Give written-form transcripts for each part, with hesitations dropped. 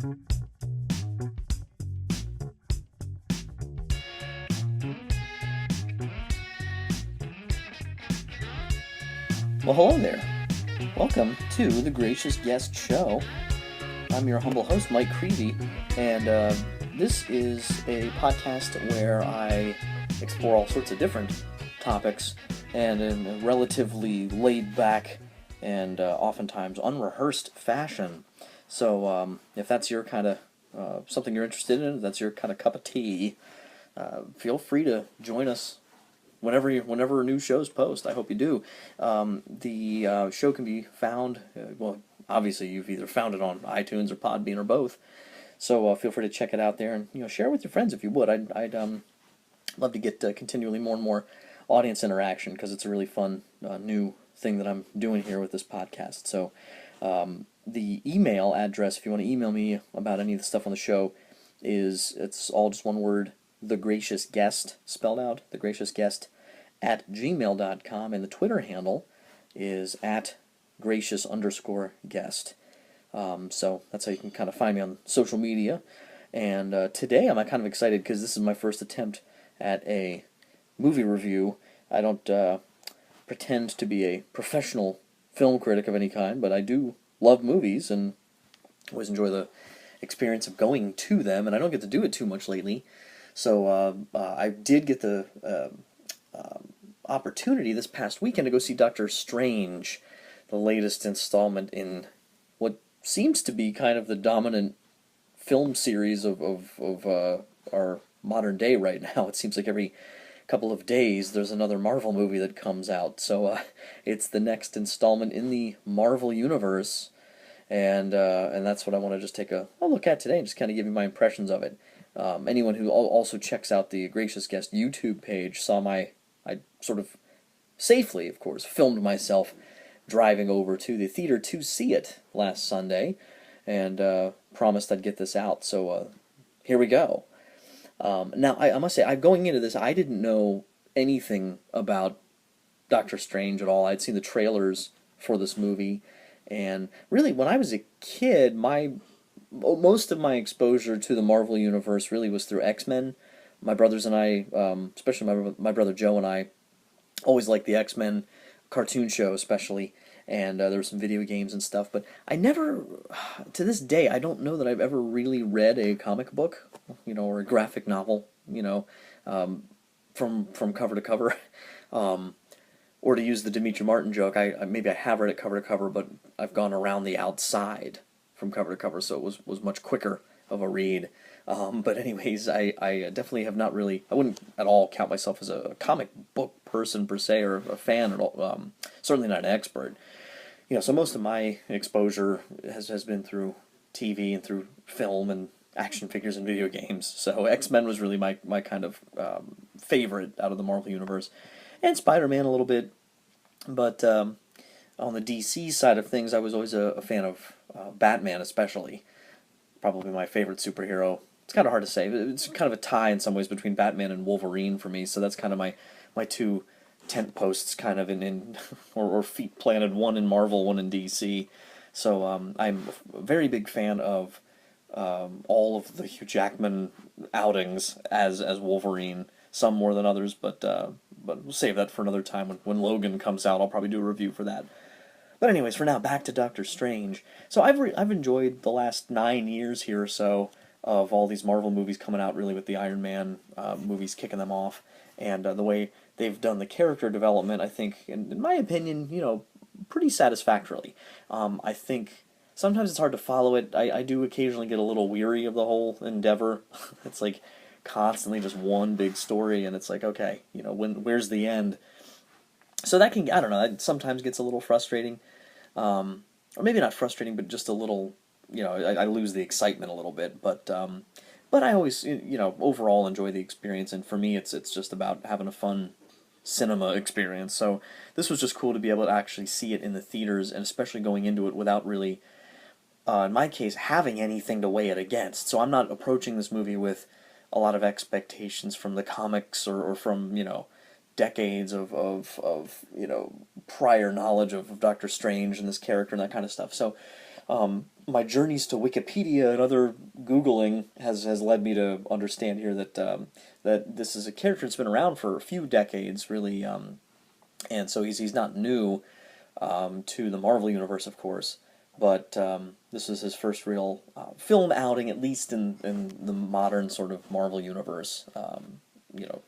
Well, hello there. Welcome to the Gracious Guest Show. I'm your humble host, Mike Creevy, and this is a podcast where I explore all sorts of different topics and in a relatively laid-back and oftentimes unrehearsed fashion. So if that's your kind of something you're interested in, if that's your kind of cup of tea, feel free to join us whenever new shows post. I hope you do. The show can be found, well, obviously you've either found it on iTunes or Podbean or both, so feel free to check it out there and share it with your friends if you would. I'd love to get continually more and more audience interaction because it's a really fun new thing that I'm doing here with this podcast. So the email address, if you want to email me about any of the stuff on the show, it's all just one word, The Gracious Guest, spelled out, The Gracious Guest, at gmail.com, and the Twitter handle is at gracious_guest. So that's how you can kind of find me on social media. And today I'm kind of excited because this is my first attempt at a movie review. I don't pretend to be a professional film critic of any kind, but I do love movies and always enjoy the experience of going to them, and I don't get to do it too much lately. So I did get the opportunity this past weekend to go see Doctor Strange, the latest installment in what seems to be kind of the dominant film series of our modern day right now. It seems like every couple of days there's another Marvel movie that comes out. So it's the next installment in the Marvel universe, and that's what I want to just take a look at today and just kind of give you my impressions of it. Anyone who also checks out the Gracious Guest YouTube page saw I sort of safely, of course, filmed myself driving over to the theater to see it last Sunday, and promised I'd get this out. So here we go. Now, I must say, going into this, I didn't know anything about Doctor Strange at all. I'd seen the trailers for this movie, and really, when I was a kid, most of my exposure to the Marvel Universe really was through X-Men. My brothers and I, especially my brother Joe and I, always liked the X-Men cartoon show especially, and there were some video games and stuff, but I never, to this day, I don't know that I've ever really read a comic book, or a graphic novel, from cover to cover. Or to use the Demetri Martin joke, maybe I have read it cover to cover, but I've gone around the outside from cover to cover, so it was much quicker of a read. But anyways, I definitely have not really, I wouldn't at all count myself as a comic book person per se, or a fan at all, certainly not an expert. So most of my exposure has been through TV and through film and action figures and video games. So X-Men was really my kind of favorite out of the Marvel Universe. And Spider-Man a little bit. But on the DC side of things, I was always a fan of Batman especially. Probably my favorite superhero. It's kind of hard to say. It's kind of a tie in some ways between Batman and Wolverine for me. So that's kind of my two tent posts kind of in or feet planted, one in Marvel, one in DC. So I'm a very big fan of all of the Hugh Jackman outings as Wolverine. Some more than others, but we'll save that for another time. When Logan comes out, I'll probably do a review for that. But anyways, for now, back to Doctor Strange. So I've enjoyed the last 9 years here or so of all these Marvel movies coming out, really with the Iron Man movies kicking them off, and the way they've done the character development, I think, in my opinion, pretty satisfactorily. I think sometimes it's hard to follow it. I do occasionally get a little weary of the whole endeavor. It's like constantly just one big story, and it's like, okay, where's the end? So that can, I don't know, that sometimes gets a little frustrating, or maybe not frustrating, but just a little, I lose the excitement a little bit, but I always, overall enjoy the experience, and for me, it's just about having a fun cinema experience. So this was just cool to be able to actually see it in the theaters, and especially going into it without really, in my case, having anything to weigh it against. So I'm not approaching this movie with a lot of expectations from the comics or from, decades of prior knowledge of Doctor Strange and this character and that kind of stuff. So my journeys to Wikipedia and other Googling has led me to understand here that that this is a character that's been around for a few decades, really, and so he's not new to the Marvel universe, of course, but this is his first real film outing, at least in the modern sort of Marvel universe, you know,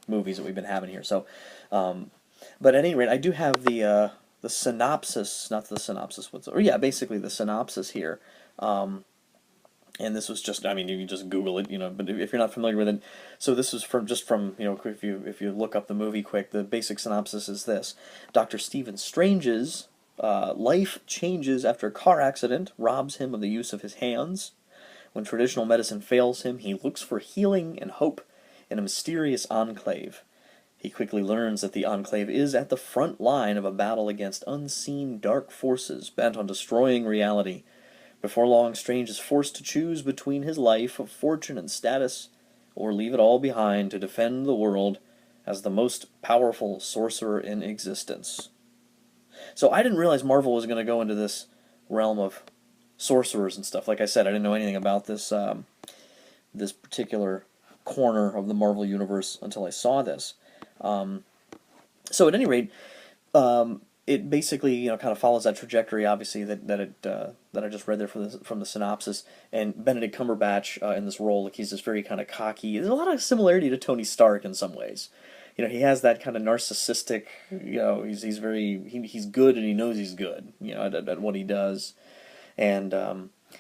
movies that we've been having here. So, but at any rate, I do have the synopsis, not the synopsis, or yeah, basically the synopsis here. And this was just, I mean, you can just Google it, you know, but if you're not familiar with it, so this is from, you know, if you look up the movie quick, the basic synopsis is this: Dr. Stephen Strange's life changes after a car accident robs him of the use of his hands. When traditional medicine fails him, he looks for healing and hope in a mysterious enclave. He quickly learns that the Enclave is at the front line of a battle against unseen dark forces bent on destroying reality. Before long, Strange is forced to choose between his life of fortune and status, or leave it all behind to defend the world as the most powerful sorcerer in existence. So I didn't realize Marvel was going to go into this realm of sorcerers and stuff. Like I said, I didn't know anything about this particular corner of the Marvel universe until I saw this. So at any rate, it basically, you know, kind of follows that trajectory, obviously, that I just read there from the synopsis. And Benedict Cumberbatch in this role, like, he's this very kind of cocky. There's a lot of similarity to Tony Stark in some ways. You know, he has that kind of narcissistic. You know, he's good and he knows he's good. You know, at what he does, and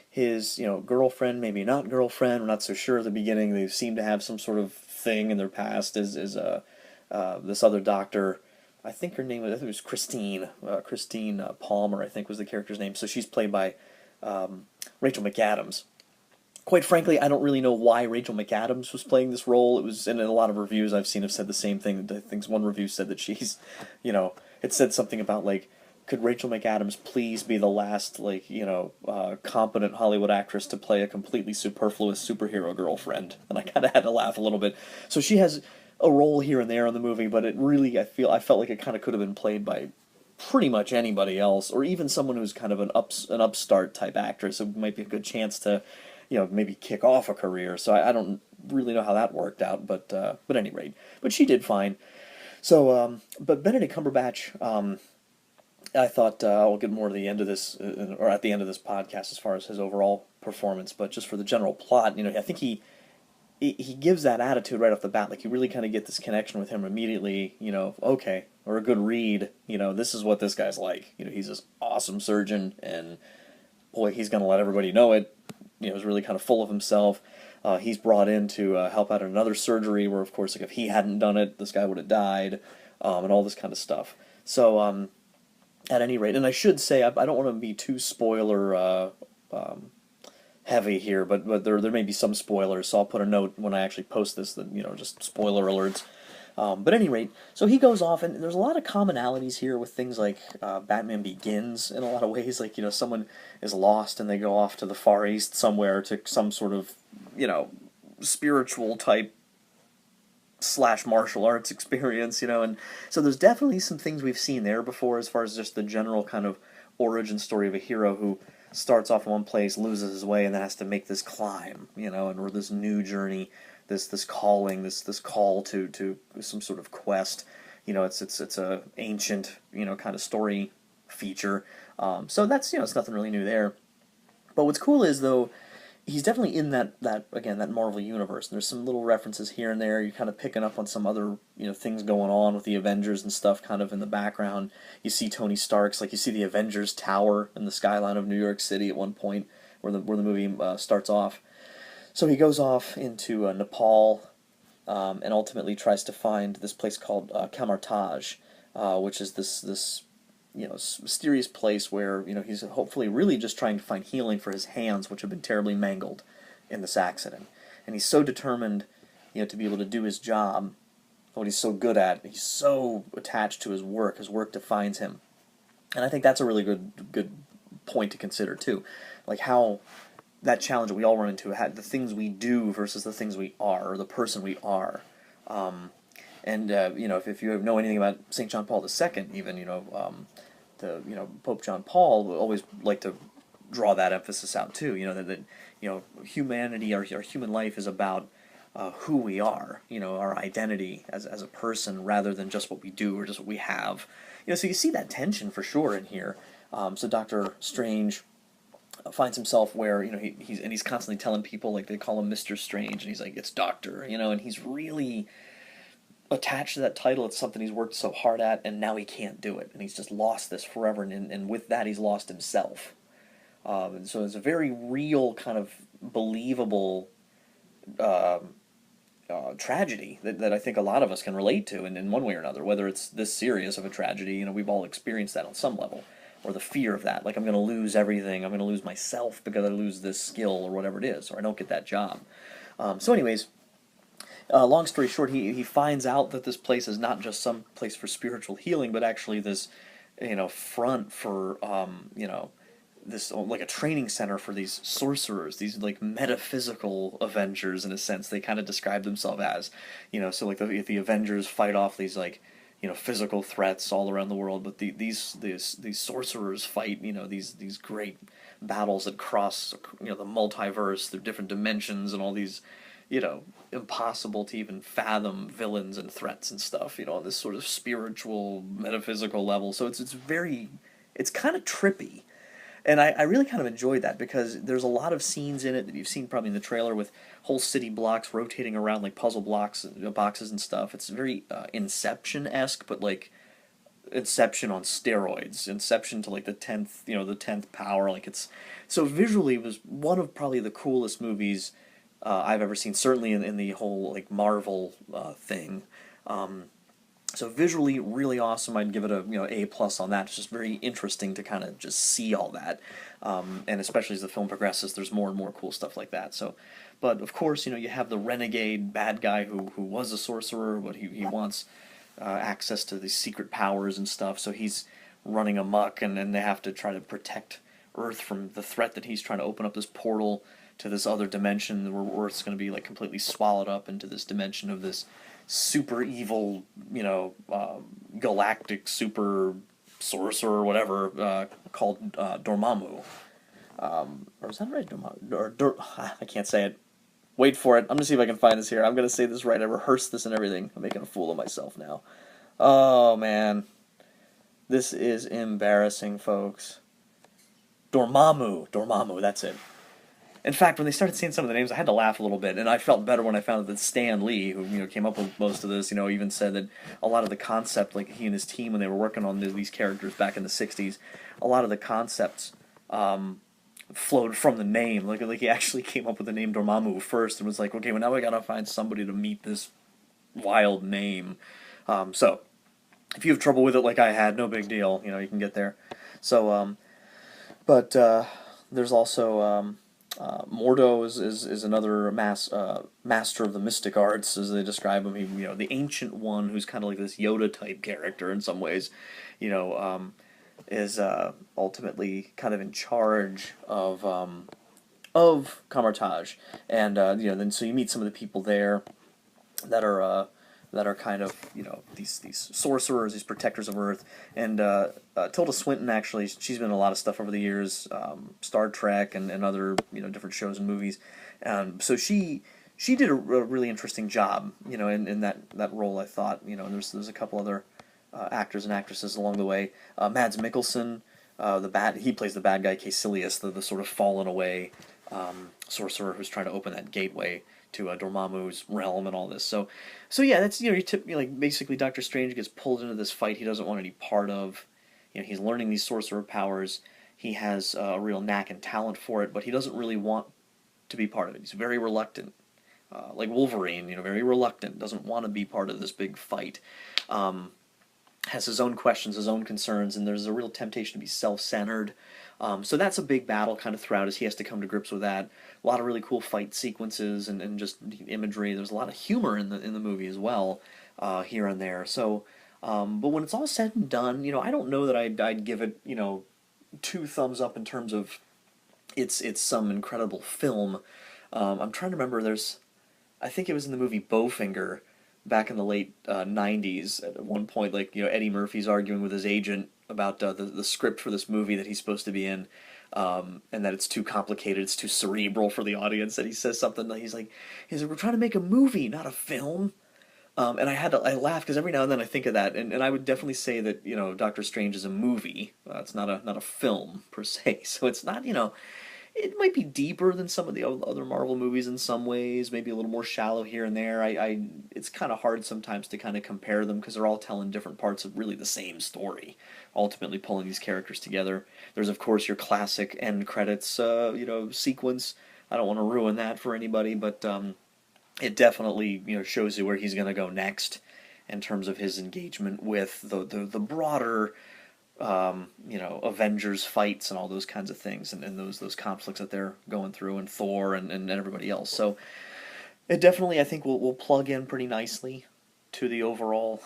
his, you know, girlfriend, maybe not girlfriend, we're not so sure at the beginning. They seem to have some sort of thing in their past. Is this other doctor? I think her name was Christine. Christine Palmer, I think, was the character's name. So she's played by Rachel McAdams. Quite frankly, I don't really know why Rachel McAdams was playing this role. It was, and in a lot of reviews I've seen have said the same thing. I think one review said that she's, you know, it said something about, like, could Rachel McAdams please be the last, like, you know, competent Hollywood actress to play a completely superfluous superhero girlfriend? And I kind of had to laugh a little bit. So she has a role here and there in the movie, but it really, I felt like it kind of could have been played by pretty much anybody else, or even someone who's kind of an upstart type actress. It might be a good chance to, you know, maybe kick off a career. So I don't really know how that worked out, but at any rate, but she did fine. So, but Benedict Cumberbatch, I thought I'll get more to the end of this, or at the end of this podcast, as far as his overall performance. But just for the general plot, you know, I think he gives that attitude right off the bat. Like, you really kind of get this connection with him immediately. You know, okay, or a good read. You know, this is what this guy's like. You know, he's this awesome surgeon, and boy, he's going to let everybody know it. You know, he's really kind of full of himself. He's brought in to help out at another surgery where, of course, like, if he hadn't done it, this guy would have died, and all this kind of stuff. So, at any rate, and I should say, I don't want to be too spoiler heavy here, but there may be some spoilers, so I'll put a note when I actually post this that, you know, just spoiler alerts. But at any rate, so he goes off, and there's a lot of commonalities here with things like Batman Begins in a lot of ways. Like, you know, someone is lost and they go off to the Far East somewhere to some sort of, you know, spiritual type / martial arts experience, you know, and so there's definitely some things we've seen there before as far as just the general kind of origin story of a hero who starts off in one place, loses his way, and then has to make this climb, you know, or this new journey, this calling, this call to some sort of quest. You know, it's a ancient, you know, kind of story feature. So that's, you know, it's nothing really new there. But what's cool is, though, he's definitely in that Marvel universe. And there's some little references here and there. You're kind of picking up on some other, you know, things going on with the Avengers and stuff kind of in the background. You see Tony Stark's, like, you see the Avengers Tower in the skyline of New York City at one point where the movie starts off. So he goes off into Nepal and ultimately tries to find this place called Kamartaj, which is this you know, mysterious place where, you know, he's hopefully really just trying to find healing for his hands, which have been terribly mangled in this accident. And he's so determined, you know, to be able to do his job, what he's so good at. He's so attached to his work. His work defines him. And I think that's a really good point to consider, too. Like, how that challenge that we all run into, the things we do versus the things we are, or the person we are. And you know, if you know anything about St. John Paul II, even, you know, Pope John Paul would always like to draw that emphasis out too. That humanity, our human life is about who we are. Our identity as a person, rather than just what we do or just what we have. So you see that tension for sure in here. So Doctor Strange finds himself where he's constantly telling people, like, they call him Mr. Strange, and he's like, it's Doctor, and he's really attached to that title. It's something he's worked so hard at, and now he can't do it, and he's just lost this forever, and with that he's lost himself. And so it's a very real, kind of believable tragedy that I think a lot of us can relate to in one way or another, whether it's this serious of a tragedy. We've all experienced that on some level, or the fear of that, like, I'm going to lose everything, I'm going to lose myself because I lose this skill or whatever it is, or I don't get that job. So anyways, long story short, he finds out that this place is not just some place for spiritual healing, but actually this, front for, this, like, a training center for these sorcerers, these, like, metaphysical Avengers, in a sense. They kind of describe themselves as, so, like, the Avengers fight off these, like, physical threats all around the world, but these sorcerers fight, these great battles that cross, the multiverse, the different dimensions, and all these, impossible to even fathom villains and threats and stuff, on this sort of spiritual, metaphysical level. So it's kind of trippy. And I really kind of enjoyed that, because there's a lot of scenes in it that you've seen probably in the trailer, with whole city blocks rotating around like puzzle blocks, boxes and stuff. It's very Inception-esque, but like Inception on steroids. Inception to like the 10th power. Like, it's so visually, it was one of probably the coolest movies I've ever seen. Certainly in the whole, like, Marvel thing. So visually, really awesome. I'd give it a A+ on that. It's just very interesting to kind of just see all that, and especially as the film progresses, there's more and more cool stuff like that. So, but of course, you have the renegade bad guy who was a sorcerer, but he wants access to these secret powers and stuff. So he's running amok, and then they have to try to protect Earth from the threat that he's trying to open up this portal to this other dimension where Earth's going to be, like, completely swallowed up into this dimension of this super evil, galactic super sorcerer or whatever, called Dormammu. Or is that right? I can't say it. Wait for it. I'm going to see if I can find this here. I'm going to say this right. I rehearsed this and everything. I'm making a fool of myself now. Oh, man. This is embarrassing, folks. Dormammu, that's it. In fact, when they started saying some of the names, I had to laugh a little bit, and I felt better when I found out that Stan Lee, who came up with most of this, even said that a lot of the concept, like, he and his team, when they were working on these characters back in the '60s, a lot of the concepts flowed from the name. Like he actually came up with the name Dormammu first, and was like, okay, well, now I gotta find somebody to meet this wild name. So if you have trouble with it like I had, no big deal. You can get there. So, but there's also Mordo is another master of the mystic arts, as they describe him. He, the ancient one, who's kind of like this Yoda type character in some ways. Is ultimately kind of in charge of Kamartaj, and then so you meet some of the people there that are kind of these sorcerers, these protectors of Earth, and Tilda Swinton, actually, she's been in a lot of stuff over the years, Star Trek and other different shows and movies, so she did a really interesting job in that role, I thought. And there's a couple other actors and actresses along the way. Mads Mikkelsen, he plays the bad guy Caecilius, the sort of fallen away sorcerer who's trying to open that gateway to Dormammu's realm and all this. So yeah, that's like basically Doctor Strange gets pulled into this fight he doesn't want any part of. He's learning these sorcerer powers. He has a real knack and talent for it, but he doesn't really want to be part of it. He's very reluctant, like Wolverine. Very reluctant. Doesn't want to be part of this big fight. Has his own questions, his own concerns, and there's a real temptation to be self-centered. So that's a big battle kind of throughout, as he has to come to grips with that. A lot of really cool fight sequences and just imagery. There's a lot of humor in the movie as well, here and there. So, but when it's all said and done, I don't know that I'd give it 2 thumbs up in terms of it's some incredible film. I'm trying to remember. I think it was in the movie Bowfinger, back in the late 90s, at one point, like, Eddie Murphy's arguing with his agent about the script for this movie that he's supposed to be in, and that it's too complicated, it's too cerebral for the audience. That he says something like he's like, we're trying to make a movie, not a film. And I laugh because every now and then I think of that, and I would definitely say that Doctor Strange is a movie. It's not a film per se, so it's not it might be deeper than some of the other Marvel movies in some ways, maybe a little more shallow here and there. It's kind of hard sometimes to kind of compare them because they're all telling different parts of really the same story, ultimately pulling these characters together. There's of course your classic end credits, sequence. I don't want to ruin that for anybody, but it definitely shows you where he's going to go next in terms of his engagement with the broader Avengers fights and all those kinds of things, and those conflicts that they're going through, and Thor and everybody else. So it definitely, I think, will plug in pretty nicely to the overall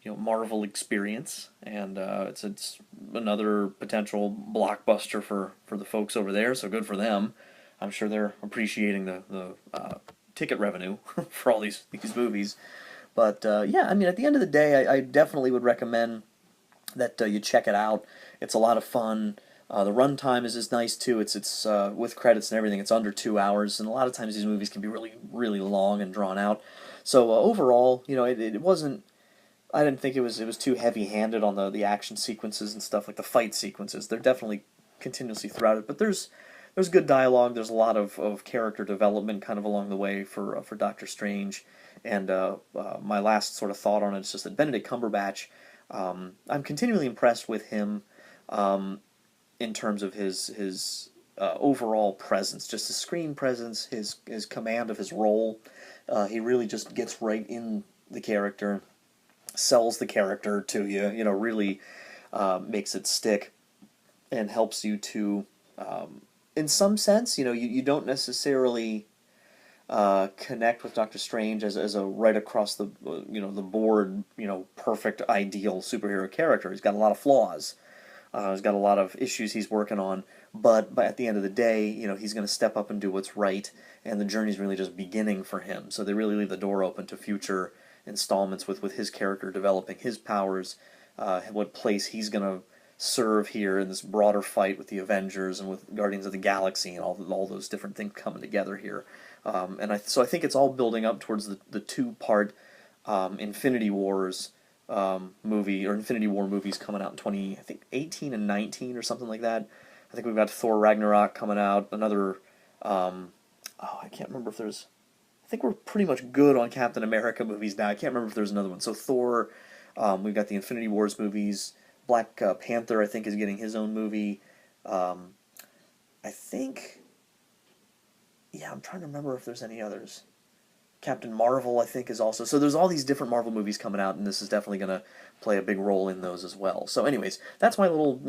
Marvel experience, and it's another potential blockbuster for the folks over there. So good for them. I'm sure they're appreciating the ticket revenue for all these movies. But yeah, I mean, at the end of the day, I definitely would recommend that you check it out. It's a lot of fun. The runtime is nice too. It's with credits and everything. It's under 2 hours, and a lot of times these movies can be really really long and drawn out. So overall, it wasn't. I didn't think it was too heavy-handed on the action sequences and stuff, like the fight sequences. They're definitely continuously throughout it, but there's good dialogue. There's a lot of character development kind of along the way for Doctor Strange. And my last sort of thought on it is just that Benedict Cumberbatch. I'm continually impressed with him in terms of his overall presence, just his screen presence, his command of his role. He really just gets right in the character, sells the character to you, really makes it stick, and helps you to, in some sense, you don't necessarily connect with Doctor Strange as a right across the the board perfect ideal superhero character. He's got a lot of flaws. He's got a lot of issues he's working on, but at the end of the day, he's going to step up and do what's right, and the journey's really just beginning for him. So they really leave the door open to future installments with his character developing his powers, what place he's going to serve here in this broader fight with the Avengers and with Guardians of the Galaxy and all those different things coming together here. So I think it's all building up towards the two-part Infinity Wars movie, or Infinity War movies coming out in 2018 and 19 or something like that. I think we've got Thor Ragnarok coming out. Another, I can't remember if there's. I think we're pretty much good on Captain America movies now. I can't remember if there's another one. So Thor, we've got the Infinity Wars movies. Black Panther, I think, is getting his own movie. I think. Yeah, I'm trying to remember if there's any others. Captain Marvel, I think, is also... So there's all these different Marvel movies coming out, and this is definitely going to play a big role in those as well. So anyways, that's my little,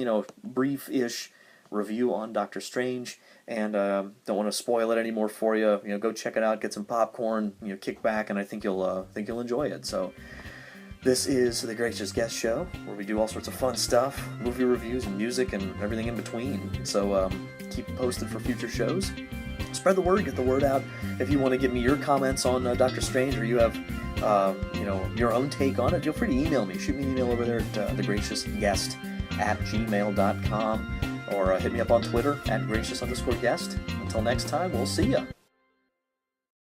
brief-ish review on Doctor Strange, and don't want to spoil it anymore for you. Go check it out, get some popcorn, kick back, and I think you'll enjoy it. So this is the Gracious Guest Show, where we do all sorts of fun stuff, movie reviews and music and everything in between. So keep posted for future shows. Spread the word, get the word out. If you want to give me your comments on Doctor Strange, or you have, your own take on it, feel free to email me. Shoot me an email over there at thegraciousguest@gmail.com, or hit me up on Twitter @gracious_guest. Until next time, we'll see ya.